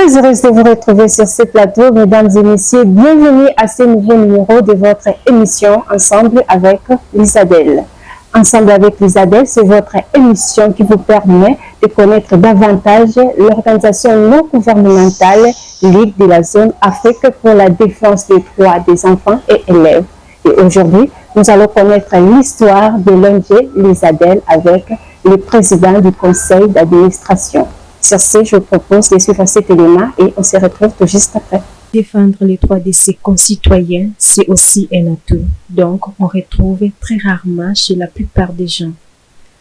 très heureuse de vous retrouver sur ce plateau, mesdames et messieurs. Bienvenue à ce nouveau numéro de votre émission Ensemble avec l'Isadel. Ensemble avec l'Isadel, c'est votre émission qui vous permet de connaître davantage l'organisation non gouvernementale Ligue de la zone Afrique pour la défense des droits des enfants et élèves. Et aujourd'hui, nous allons connaître l'histoire de l'ONG l'Isadel avec le président du conseil d'administration. Sur ce, je vous propose de suivre cet élément et on se retrouve tout juste après. Défendre les droits de ses concitoyens, c'est aussi un atout. Donc, on retrouve très rarement chez la plupart des gens.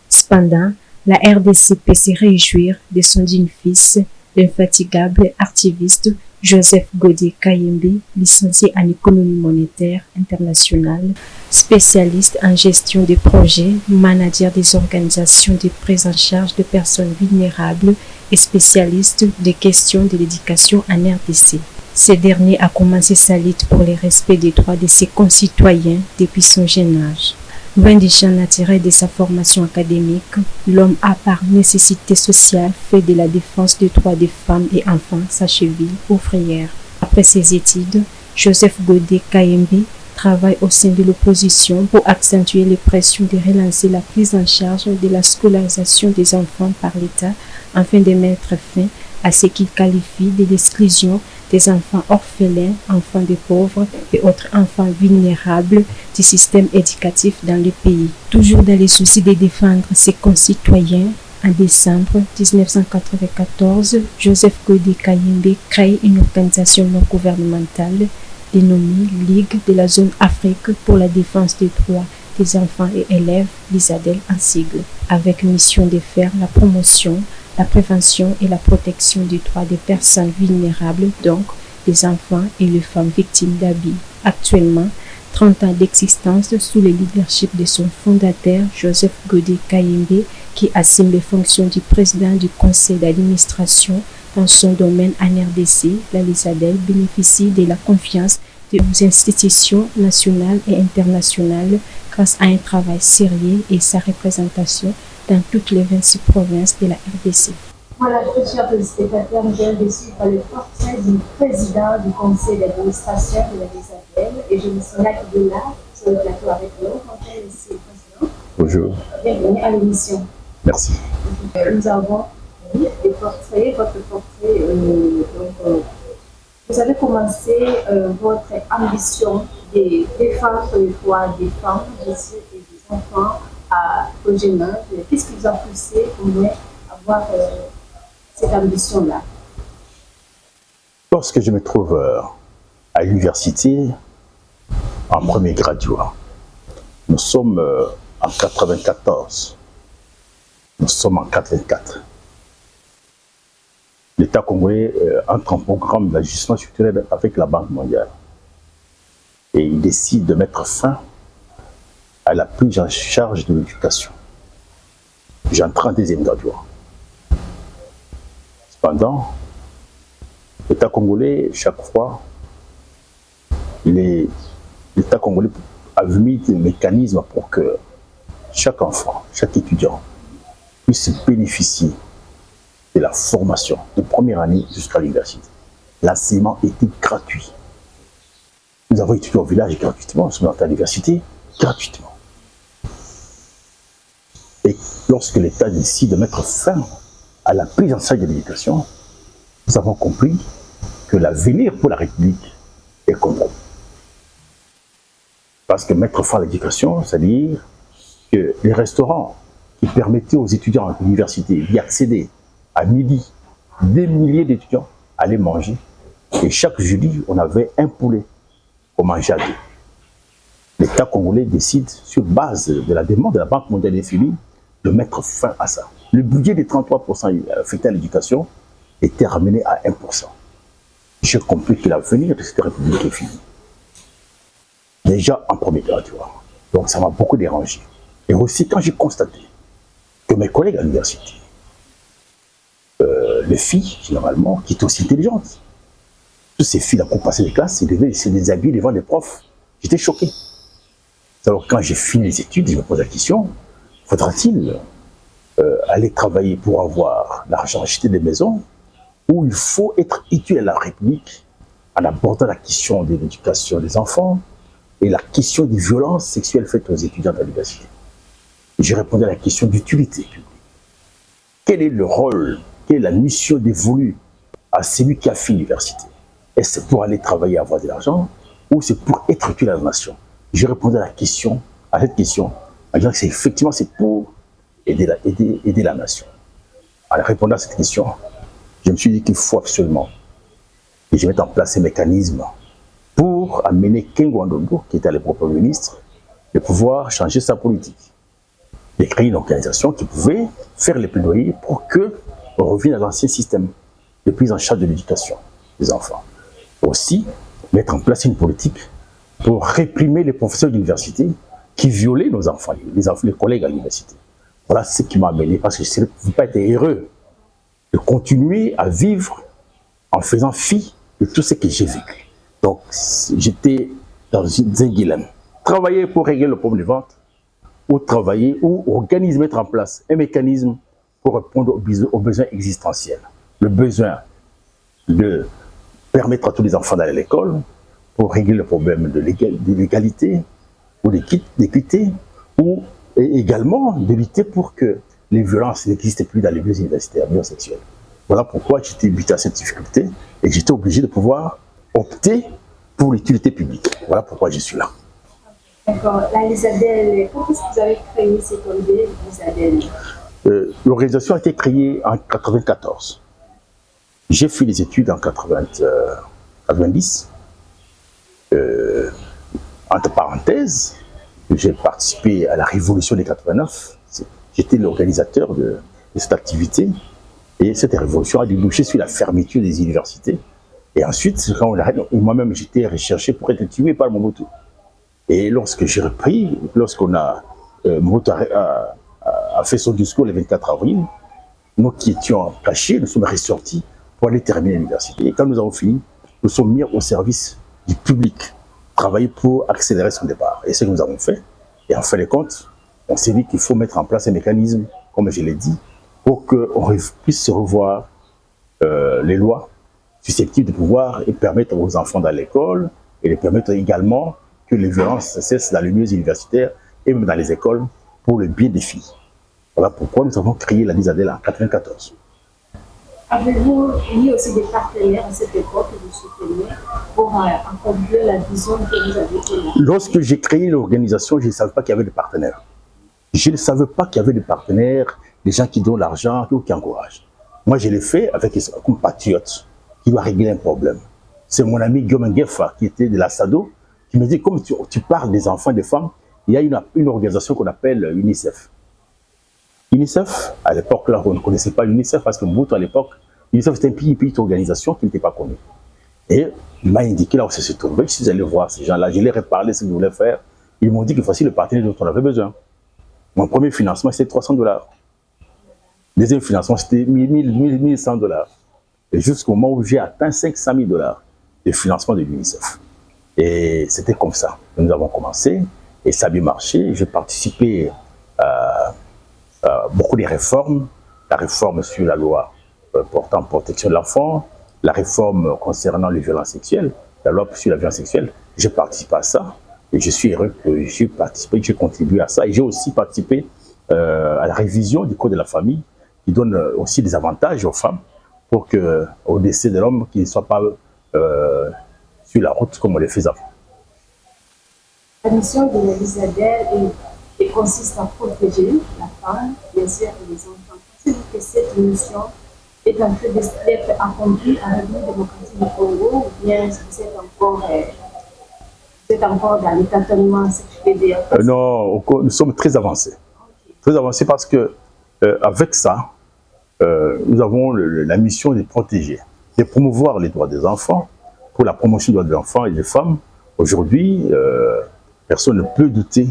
Cependant, la RDC peut se réjouir de son digne fils, l'infatigable activiste Joseph Godé Kayembe, licencié en économie monétaire internationale, spécialiste en gestion des projets, manager des organisations de prise en charge de personnes vulnérables et spécialiste des questions de l'éducation en RDC. Ce dernier a commencé sa lutte pour le respect des droits de ses concitoyens depuis son jeune âge. Loin du champ naturel de sa formation académique, l'homme a par nécessité sociale fait de la défense des droits des femmes et enfants sa cheville ouvrière. Après ses études, Joseph Godé Kayembe travaille au sein de l'opposition pour accentuer les pressions de relancer la prise en charge de la scolarisation des enfants par l'État afin de mettre fin à ce qu'il qualifie de l'exclusion des enfants orphelins, enfants de pauvres et autres enfants vulnérables du système éducatif dans le pays. Toujours dans les soucis de défendre ses concitoyens, en décembre 1994, Joseph Godé Kayembe crée une organisation non gouvernementale dénommée Ligue de la zone Afrique pour la défense des droits des enfants et élèves, l'Isadel en sigle, avec mission de faire la promotion, la prévention et la protection des droits des personnes vulnérables, donc les enfants et les femmes victimes d'abus. Actuellement, 30 ans d'existence sous le leadership de son fondateur, Joseph Godé Kayembe, qui assume les fonctions du président du conseil d'administration dans son domaine en RDC, la l'Isadel bénéficie de la confiance des institutions nationales et internationales grâce à un travail sérieux et sa représentation dans toutes les 26 provinces de la RDC. Voilà, chers téléspectateurs, nous allons suivre le portrait du président du conseil d'administration de la l'Isadel et je me suis là sur le plateau avec nous. Bonjour, monsieur le président. Bonjour. Bienvenue à l'émission. Merci. Nous avons des portraits, votre portrait. Vous avez commencé votre ambition de défendre les droits des femmes, des et des enfants au jeune âge. Qu'est-ce qui vous a poussé pour avoir cette ambition-là? Lorsque je me trouve à l'université, en premier graduat, nous sommes en 94, nous sommes en 84. L'État congolais entre en programme d'ajustement structurel avec la Banque mondiale. Et il décide de mettre fin à la prise en charge de l'éducation. J'entre en deuxième graduat. Cependant, l'État congolais, chaque fois, l'État congolais a mis des mécanismes pour que chaque enfant, chaque étudiant puisse bénéficier de la formation de première année jusqu'à l'université. L'enseignement était gratuit. Nous avons étudié au village gratuitement, nous sommes à l'université gratuitement. Et lorsque l'État décide de mettre fin à la prise en charge de l'éducation, nous avons compris que l'avenir pour la République est compromis. Parce que mettre fin à l'éducation, c'est-à-dire que les restaurants qui permettaient aux étudiants à l'université d'y accéder à midi, des milliers d'étudiants allaient manger. Et chaque jeudi, on avait un poulet pour manger à deux. L'État congolais décide, sur base de la demande de la Banque mondiale des FMI, de mettre fin à ça. Le budget des 33% affecté à l'éducation était ramené à 1%. J'ai compris que l'avenir de cette République est fini. Déjà en premier graduat. Donc ça m'a beaucoup dérangé. Et aussi quand j'ai constaté que mes collègues à l'université, les filles, généralement, qui étaient aussi intelligentes, toutes ces filles-là qui ont passé les classes, ils devaient se déshabiller devant les profs. J'étais choqué. Alors quand j'ai fini les études, je me pose la question, faudra-t-il aller travailler pour avoir l'argent, acheter des maisons, où il faut être utile à la République en abordant la question de l'éducation des enfants et la question des violences sexuelles faites aux étudiants à l'université. J'ai répondu à la question d'utilité publique. Quel est le rôle, quelle est la mission dévolue à celui qui a fait l'université? Est-ce que c'est pour aller travailler et avoir de l'argent ou c'est pour être utile à la nation? J'ai répondu à cette question, en disant que c'est effectivement pour aider la nation. En répondant à cette question, je me suis dit qu'il faut absolument que je mette en place ces mécanismes pour amener Ken Gwandondo, qui était à l'époque Premier ministre, de pouvoir changer sa politique. J'ai créé une organisation qui pouvait faire les plaidoyers pour qu'on revienne à l'ancien système de prise en charge de l'éducation des enfants. Aussi, mettre en place une politique pour réprimer les professeurs d'université qui violaient nos enfants, les collègues à l'université. Voilà ce qui m'a amené, parce que je ne veux pas être heureux de continuer à vivre en faisant fi de tout ce que j'ai vécu. Donc, j'étais dans un dilemme. Travailler pour régler le problème de vente, ou travailler, ou organiser, mettre en place un mécanisme pour répondre aux besoins existentiels. Le besoin de permettre à tous les enfants d'aller à l'école, pour régler le problème de l'égalité, ou d'équité, ou également de lutter pour que les violences n'existent plus dans les milieux universitaires, milieux sexuels. Voilà pourquoi j'étais buté à cette difficulté et j'étais obligé de pouvoir opter pour l'utilité publique. Voilà pourquoi je suis là. D'accord. La Lisadel, quand est-ce que vous avez créé cette ONG, Lisadel? L'organisation a été créée en 1994. J'ai fait les études en 1990. Entre parenthèses, j'ai participé à la révolution des 89. J'étais l'organisateur de cette activité. Et cette révolution a débouché sur la fermeture des universités. Et ensuite, quand on arrête, moi-même, j'étais recherché pour être tué par Mobutu. Et lorsque j'ai repris, Mobutu a fait son discours le 24 avril, nous qui étions cachés, nous sommes ressortis pour aller terminer l'université. Et quand nous avons fini, nous sommes mis au service du public, travailler pour accélérer son départ. Et c'est ce que nous avons fait. Et en fin de compte, on s'est dit qu'il faut mettre en place un mécanisme, comme je l'ai dit, pour qu'on puisse revoir les lois susceptibles de pouvoir et permettre aux enfants d'aller à l'école et de permettre également que les violences cessent dans les milieux universitaires et même dans les écoles pour le bien des filles. Voilà pourquoi nous avons créé la Lisadel en 1994. Avez-vous mis aussi des partenaires à cette époque que vous soutenez pour accomplir la vision que vous avez eue? Lorsque j'ai créé l'organisation, je ne savais pas qu'il y avait des partenaires. Je ne savais pas qu'il y avait des partenaires, des gens qui donnent l'argent ou qui encouragent. Moi, je l'ai fait avec un compatriote qui doit régler un problème. C'est mon ami Guillaume Nguefa, qui était de la SADO, qui me dit, comme tu parles des enfants et des femmes, il y a une organisation qu'on appelle UNICEF. UNICEF, à l'époque, là, on ne connaissait pas UNICEF parce que Mobutu, à l'époque, UNICEF c'était une petite organisation qui n'était pas connue. Et il m'a indiqué là où ça se trouvait. Je suis allé voir ces gens-là, je leur ai parlé de ce qu'ils voulaient faire. Ils m'ont dit que voici le partenaire dont on avait besoin. Mon premier financement, c'était $300. Deuxième financement, c'était $1,100. Et jusqu'au moment où j'ai atteint $500,000 de financement de l'UNICEF. Et c'était comme ça. Nous avons commencé et ça a bien marché. J'ai participé à beaucoup de réformes. La réforme sur la loi portant protection de l'enfant, la réforme concernant les violences sexuelles, la loi sur la violence sexuelle. J'ai participé à ça et je suis heureux que j'ai participé, j'ai contribué à ça. Et j'ai aussi participé à la révision du Code de la famille qui donne aussi des avantages aux femmes pour qu'au décès de l'homme, qu'il ne soit pas sur la route comme on les faisait avant. La mission de la Lisadel consiste à protéger la femme, bien sûr, et les enfants. Pensez-vous que cette mission est en train d'être accomplie à la République démocratique du Congo ou bien vous êtes encore dans les tâtonnements, si je peux dire? Non, nous sommes très avancés. Okay. Très avancés parce que avec ça, nous avons la mission de protéger, de promouvoir les droits des enfants. Pour la promotion des droits des enfants et des femmes, aujourd'hui, personne ne peut douter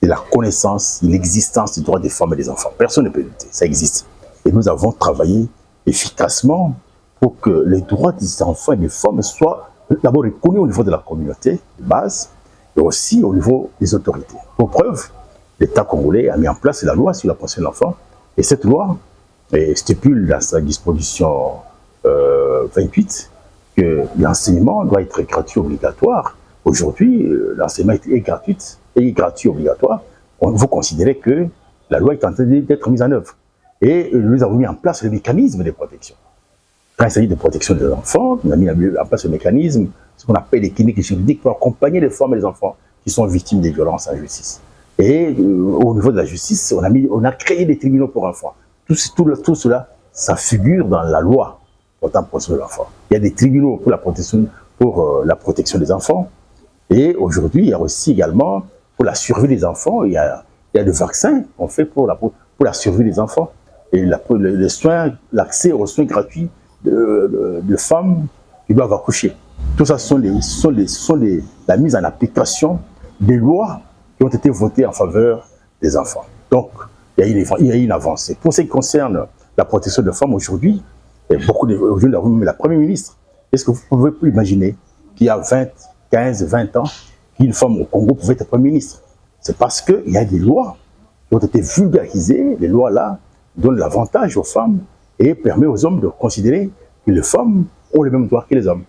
de la connaissance, de l'existence des droits des femmes et des enfants. Personne ne peut douter, ça existe. Et nous avons travaillé efficacement pour que les droits des enfants et des femmes soient d'abord reconnus au niveau de la communauté de base et aussi au niveau des autorités. Pour preuve, l'État congolais a mis en place la loi sur la protection de l'enfant et cette loi stipule dans sa disposition 28 que l'enseignement doit être gratuit obligatoire. Aujourd'hui, l'enseignement est gratuit obligatoire. Vous considérez que la loi est en train d'être mise en œuvre. Et nous avons mis en place le mécanisme de protection. Quand il s'agit de protection des enfants, nous avons mis en place le mécanisme, ce qu'on appelle les cliniques juridiques, pour accompagner les femmes et les enfants qui sont victimes des violences en justice. Et au niveau de la justice, on a créé des tribunaux pour enfants. Tout cela, ça figure dans la loi portant protection de l'enfant. Il y a des tribunaux pour la protection des enfants. Et aujourd'hui, il y a aussi également, pour la survie des enfants, il y a des vaccins qu'on fait pour la survie des enfants. Et l'accès aux soins gratuits de femmes qui doivent accoucher. Tout ça sont la mise en application des lois qui ont été votées en faveur des enfants. Donc, il y a une avancée. Pour ce qui concerne la protection des femmes aujourd'hui, aujourd'hui, nous avons même la Première ministre. Est-ce que vous pouvez plus imaginer qu'il y a 15, 20 ans, qu'une femme au Congo pouvait être Premier ministre? C'est parce qu'il y a des lois qui ont été vulgarisées. Les lois-là donnent l'avantage aux femmes et permettent aux hommes de considérer que les femmes ont les mêmes droits que les hommes.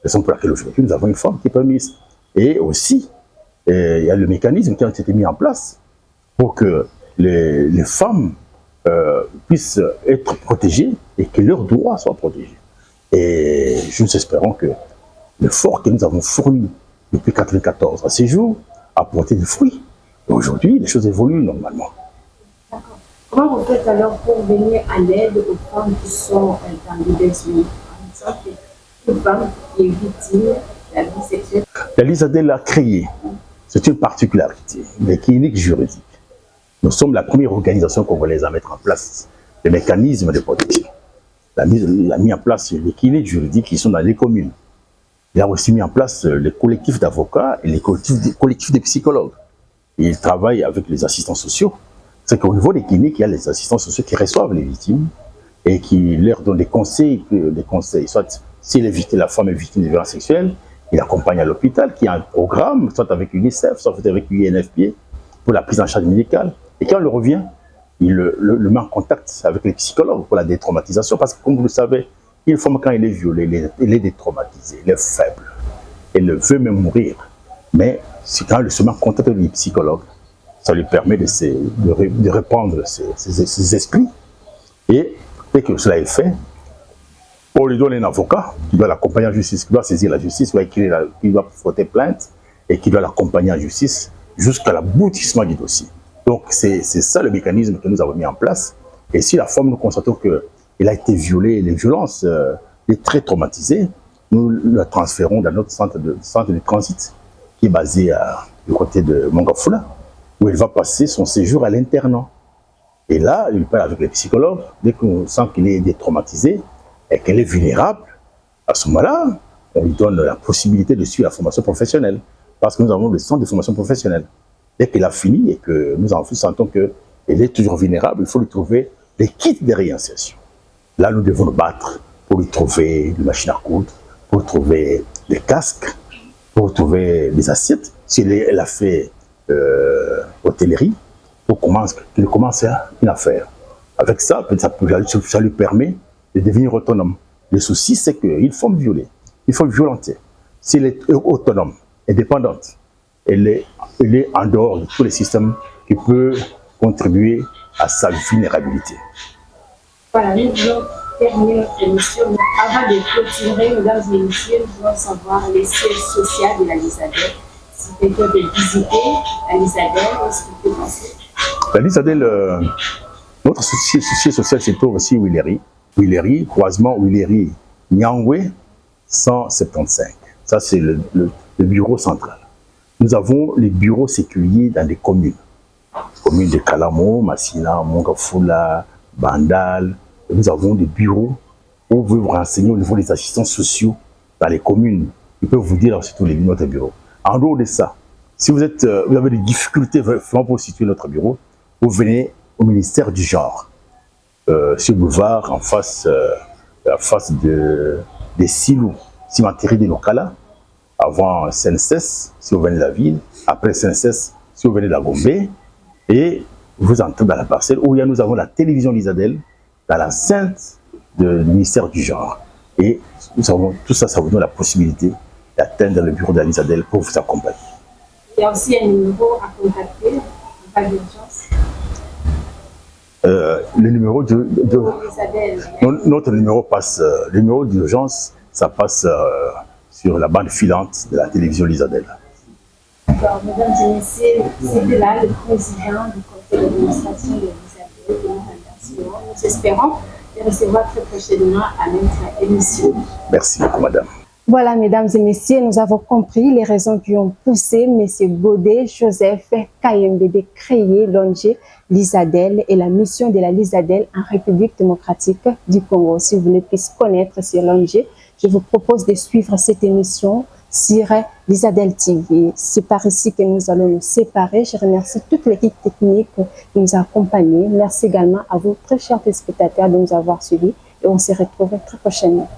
C'est la raison pour laquelle aujourd'hui, nous avons une femme qui est Premier ministre. Et aussi, il y a le mécanisme qui a été mis en place pour que les femmes puissent être protégées et que leurs droits soient protégés. Et nous espérons que l'effort que nous avons fourni depuis 1994 à ces jours a porté des fruits. Et aujourd'hui, les choses évoluent normalement. D'accord. Comment vous faites alors pour venir à l'aide aux femmes qui sont dans l'ISADEL? Par exemple, une femme qui est victime de la vie sexuelle. La l'ISADEL a créé, c'est une particularité, des cliniques juridiques. Nous sommes la première organisation congolaise à mettre en place les mécanismes de protection. Il a mis en place les cliniques juridiques qui sont dans les communes. Il a aussi mis en place les collectifs d'avocats et les collectifs de psychologues. Il travaille avec les assistants sociaux. C'est qu'au niveau des cliniques, il y a les assistants sociaux qui reçoivent les victimes et qui leur donnent des conseils. Soit si la femme est victime de violences sexuelles, il accompagne à l'hôpital, qui a un programme, soit avec l'UNICEF, soit avec l'UNFPA, pour la prise en charge médicale. Et quand il revient, il le met en contact avec les psychologues pour la détraumatisation. Parce que, comme vous le savez, une femme, quand elle est violée, elle est détraumatisée, elle est faible. Elle veut même mourir. Mais quand elle se met en contact avec les psychologues, ça lui permet de répandre ses esprits. Et dès que cela est fait, on lui donne un avocat qui doit l'accompagner en justice, qui doit saisir la justice, qui doit porter plainte et qui doit l'accompagner en justice jusqu'à l'aboutissement du dossier. Donc c'est ça le mécanisme que nous avons mis en place. Et si la femme, nous constatons qu'elle a été violée, les violences, elle est très traumatisée, nous la transférons dans notre centre de transit qui est basé du côté de Mongafula, où elle va passer son séjour à l'internat. Et là, il parle avec les psychologues. Dès qu'on sent qu'elle est détraumatisée et qu'elle est vulnérable, à ce moment-là, on lui donne la possibilité de suivre la formation professionnelle. Parce que nous avons le centre de formation professionnelle. Dès qu'elle a fini et que nous sentons qu'elle est toujours vulnérable, il faut lui trouver des kits de réinsertion. Là, nous devons nous battre pour lui trouver des machines à coudre, pour lui trouver des casques, pour lui trouver des assiettes. Si elle a fait hôtellerie, pour qu'elle commence une affaire. Avec ça, ça lui permet de devenir autonome. Le souci, c'est qu'une femme violée, une femme violentée, si elle est autonome, indépendante, elle est en dehors de tous les systèmes qui peuvent contribuer à sa vulnérabilité. Voilà, nous voulons terminer notre émission. Avant de clôturer, mesdames et messieurs, nous voulons savoir les sièges sociaux de la l'ISADEL. Si quelqu'un veut visiter la l'ISADEL, est-ce qu'il peut passer? La l'ISADEL, notre siège social se trouve aussi Willery, croisement Willery-Nyangwe 175. Ça, c'est le bureau central. Nous avons les bureaux séculiers dans les communes. Communes de Kalamo, Massina, Mongafula, Bandal. Et nous avons des bureaux où vous vous renseignez au niveau des assistants sociaux dans les communes. Ils peuvent vous dire surtout notre bureau. En dehors de ça, si vous avez des difficultés vraiment pour situer notre bureau, vous venez au ministère du genre, sur le boulevard, en face des silos, cimenterie de Lokala, avant Senses, si vous venez de la ville, après Senses, si vous venez de la Gombe, et vous entrez dans la parcelle où nous avons la télévision l'ISADEL, dans l'enceinte du ministère du genre. Et tout ça, ça vous donne la possibilité d'atteindre le bureau d'Alizadel pour vous accompagner. Il y a aussi un numéro à contacter en cas d'urgence. Le numéro notre numéro passe, le numéro d'urgence, ça passe sur la bande filante de la télévision Lisadel. Alors, mesdames et messieurs, c'était là le président du conseil d'administration de Lisadel. Nous espérons les recevoir très prochainement à notre émission. Merci beaucoup, madame. Voilà, mesdames et messieurs, nous avons compris les raisons qui ont poussé M. Godé Joseph Kayembe de créer l'ONG Lisadel et la mission de la Lisadel en République démocratique du Congo. Si vous voulez plus connaître sur l'ONG, je vous propose de suivre cette émission sur Lisadel TV. C'est par ici que nous allons nous séparer. Je remercie toute l'équipe technique qui nous a accompagnés. Merci également à vous, très chers téléspectateurs, de nous avoir suivis et on se retrouve très prochainement.